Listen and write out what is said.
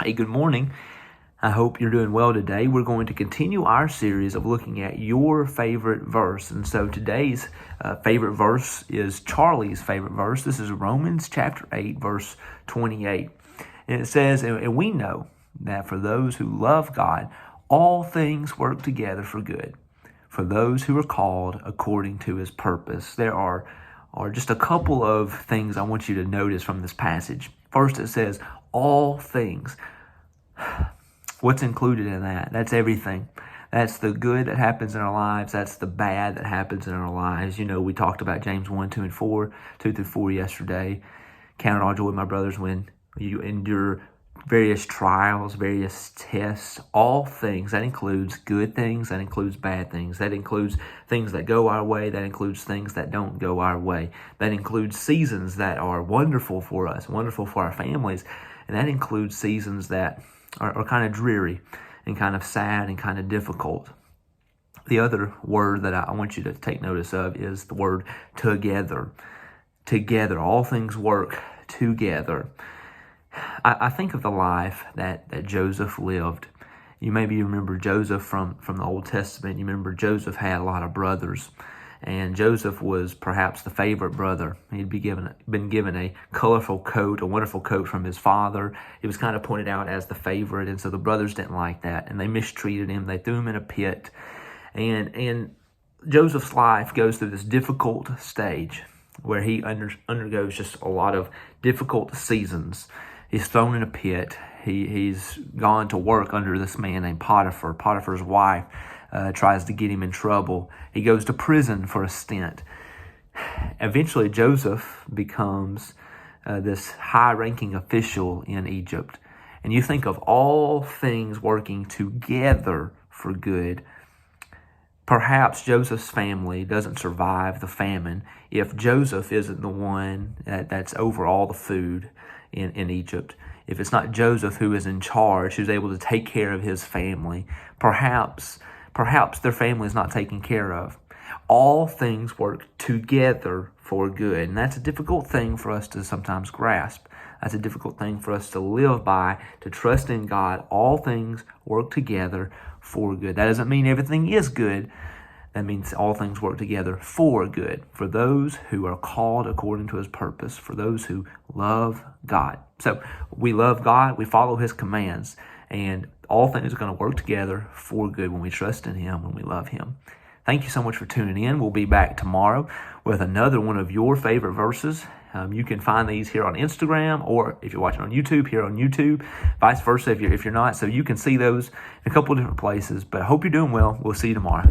Hey, good morning. I hope you're doing well today. We're going to continue our series of looking at your favorite verse. And so today's favorite verse is Charley's favorite verse. This is Romans chapter 8, verse 28. And it says, and we know that for those who love God, all things work together for good, for those who are called according to his purpose. There are just a couple of things I want you to notice from this passage. First, it says, all things. What's included in that? That's everything. That's the good that happens in our lives. That's the bad that happens in our lives. You know, we talked about James 1, 2, and 4, 2 through 4 yesterday. Count it all joy, my brothers, when you endure various trials, various tests, all things. That includes good things. That includes bad things. That includes things that go our way. That includes things that don't go our way. That includes seasons that are wonderful for us, wonderful for our families. And that includes seasons that are kind of dreary and kind of sad and kind of difficult. The other word that I want you to take notice of is the word together. Together. All things work together. I think of the life that Joseph lived. You maybe remember Joseph from the Old Testament. You remember Joseph had a lot of brothers. And Joseph was perhaps the favorite brother. He'd been given a colorful coat, a wonderful coat from his father. He was kind of pointed out as the favorite, and so the brothers didn't like that, and they mistreated him. They threw him in a pit. And Joseph's life goes through this difficult stage where he undergoes just a lot of difficult seasons. He's thrown in a pit. He's gone to work under this man named Potiphar. Potiphar's wife tries to get him in trouble. He goes to prison for a stint. Eventually, Joseph becomes this high-ranking official in Egypt. And you think of all things working together for good. Perhaps Joseph's family doesn't survive the famine if Joseph isn't the one that's over all the food in Egypt. If it's not Joseph who is in charge, who's able to take care of his family, perhaps their family is not taken care of. All things work together for good. And that's a difficult thing for us to sometimes grasp. That's a difficult thing for us to live by, to trust in God. All things work together for good. That doesn't mean everything is good. That means all things work together for good, for those who are called according to his purpose, for those who love God. So we love God, we follow his commands, and all things are going to work together for good when we trust in him, when we love him. Thank you so much for tuning in. We'll be back tomorrow with another one of your favorite verses. You can find these here on Instagram, or if you're watching on YouTube, here on YouTube, vice versa if you're not. So you can see those in a couple of different places. But I hope you're doing well. We'll see you tomorrow.